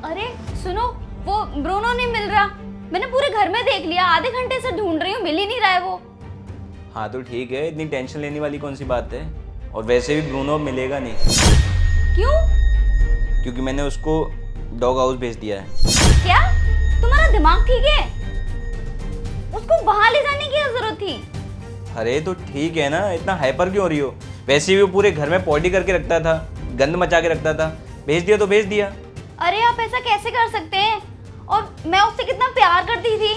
अरे सुनो, वो ब्रूनो नहीं मिल रहा। मैंने पूरे घर में देख लिया, आधे घंटे से ढूंढ रही हूँ, मिल ही नहीं रहा है वो। हाँ तो ठीक है, इतनी टेंशन लेने वाली कौन सी बात है। और वैसे भी ब्रूनो मिलेगा नहीं, क्यों? क्योंकि मैंने उसको डॉग हाउस भेज दिया है। क्या तुम्हारा दिमाग ठीक है? उसको वहां ले जाने की क्या जरूरत थी? अरे तो ठीक है ना, इतना हाइपर क्यों हो रही हो। वैसे भी वो पूरे घर में पॉटी करके रखता था, गंद मचा के रखता था। भेज दिया तो भेज दिया। अरे आप ऐसा कैसे कर सकते हैं? और मैं उससे कितना प्यार करती थी।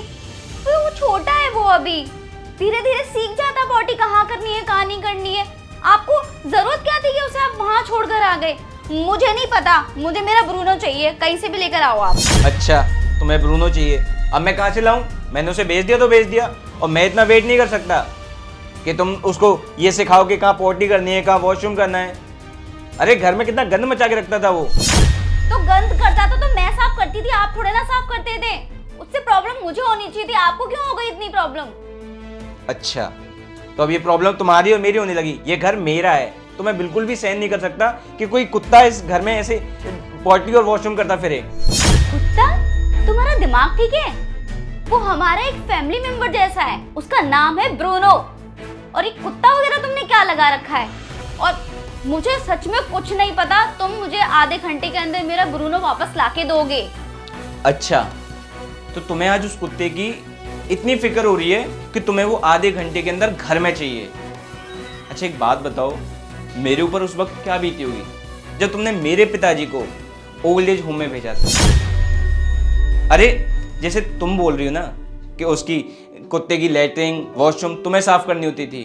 तो वो छोटा है, वो अभी धीरे धीरे सीख जाता पॉटी कहाँ करनी है कहाँ नहीं करनी है। आपको जरूरत क्या थी कि उसे आप वहाँ छोड़कर आ गए? मुझे नहीं पता, मुझे मेरा ब्रूनो चाहिए, कहीं से भी लेकर आओ आप। अच्छा, तुम्हें ब्रूनो चाहिए, अब मैं कहाँ से लाऊं? मैंने उसे भेज दिया तो भेज दिया, और मैं इतना वेट नहीं कर सकता कि तुम उसको ये सिखाओ कि कहाँ पॉटी करनी है, कहाँ वॉशरूम करना है। अरे घर में कितना गंद मचा के रखता था वो। तो गंद करता तो मैं साफ करती थी, आप थोड़े ना साफ करते थे। उससे प्रॉब्लम मुझे होनी चाहिए थी, आपको क्यों हो गई इतनी प्रॉब्लम? अच्छा, तो अब ये प्रॉब्लम तुम्हारी और मेरी होने लगी। ये घर मेरा है, तो मैं बिल्कुल भी सहन नहीं कर सकता कि कोई कुत्ता इस घर में ऐसे पॉटी और वॉशरूम करता फिरे। कुत्ता? तुम्हारा दिमाग ठीक है? वो हमारा एक फैमिली मेंबर जैसा है, उसका नाम है ब्रूनो। और एक कुत्ता वगैरह तुमने क्या लगा रखा है? और मुझे सच में कुछ नहीं पता, तुम मुझे आधे घंटे के अंदर मेरा ब्रूनो वापस लाके दोगे। अच्छा, तो तुम्हें आज उस कुत्ते की इतनी फिक्र हो रही है कि तुम्हें वो आधे घंटे के अंदर घर में चाहिए। अच्छा एक बात बताओ, मेरे ऊपर उस वक्त क्या बीती होगी जब तुमने मेरे पिताजी को ओल्ड एज होम में भेजा था। अरे जैसे तुम बोल रही हो ना कि उसकी कुत्ते की लैट्रिन वॉशरूम तुम्हें साफ करनी होती थी,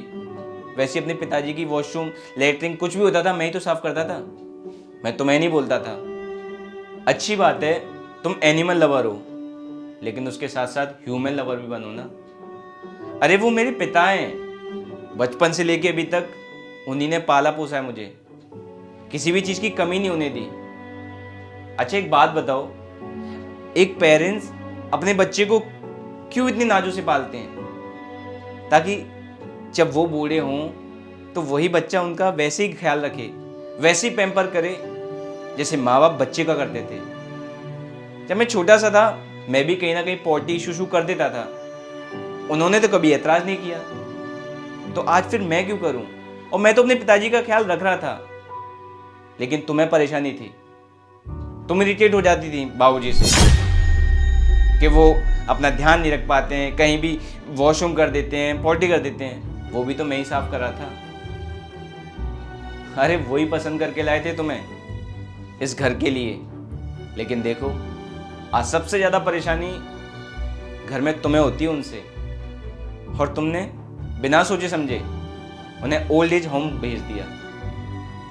वैसे अपने पिताजी की वॉशरूम लैट्रिन कुछ भी होता था मैं ही तो साफ करता था। मैं तुम्हें नहीं बोलता था। अच्छी बात है तुम एनिमल लवर हो, लेकिन उसके साथ साथ ह्यूमन लवर भी बनो ना। अरे वो मेरे पिता हैं, बचपन से लेके अभी तक उन्हीं ने पाला पोसा है मुझे, किसी भी चीज की कमी नहीं होने दी। अच्छा एक बात बताओ, एक पेरेंट्स अपने बच्चे को क्यों इतनी नाजों से पालते हैं? ताकि जब वो बूढ़े हों तो वही बच्चा उनका वैसे ही ख्याल रखे, वैसे ही पैम्पर करे जैसे माँ बाप बच्चे का करते थे। जब मैं छोटा सा था मैं भी कहीं ना कहीं पॉटी शूशू कर देता था, उन्होंने तो कभी एतराज नहीं किया, तो आज फिर मैं क्यों करूं? और मैं तो अपने पिताजी का ख्याल रख रहा था, लेकिन तुम्हें परेशानी थी। तुम इरिटेट हो जाती थी बाबूजी से कि वो अपना ध्यान नहीं रख पाते हैं, कहीं भी वॉशरूम कर देते हैं, पॉटी कर देते हैं। वो भी तो मैं ही साफ कर रहा था। अरे वही पसंद करके लाए थे तुम्हें इस घर के लिए, लेकिन देखो आज सबसे ज्यादा परेशानी घर में तुम्हें होती है उनसे, और तुमने बिना सोचे समझे उन्हें ओल्ड एज होम भेज दिया।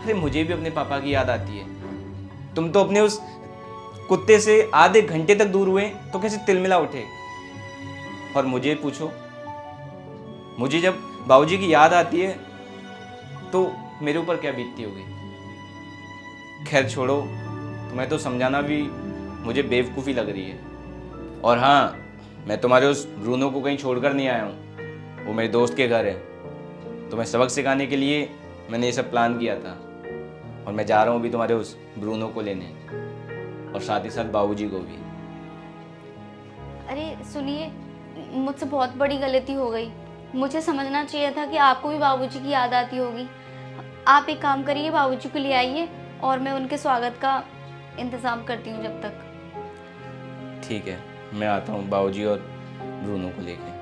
अरे मुझे भी अपने पापा की याद आती है। तुम तो अपने उस कुत्ते से आधे घंटे तक दूर हुए तो कैसे तिलमिला उठे। और मुझे पूछो, मुझे जब बाबूजी की याद आती है तो मेरे ऊपर क्या बीतती होगी। खैर छोड़ो, तुम्हें तो समझाना भी मुझे बेवकूफ़ी लग रही है। और हाँ, मैं तुम्हारे उस ब्रूनो को कहीं छोड़कर नहीं आया हूँ, वो मेरे दोस्त के घर है। तुम्हें सबक सिखाने के लिए मैंने ये सब प्लान किया था, और मैं जा रहा हूँ अभी तुम्हारे उस ब्रूनो को लेने, और साथ ही साथ बाबूजी को भी। अरे सुनिए, मुझसे बहुत बड़ी गलती हो गई। मुझे समझना चाहिए था कि आपको भी बाबूजी की याद आती होगी। आप एक काम करिए, बाबूजी को ले आइए और मैं उनके स्वागत का इंतज़ाम करती हूँ जब तक। ठीक है, मैं आता हूँ बाबूजी और ब्रूनो को लेके।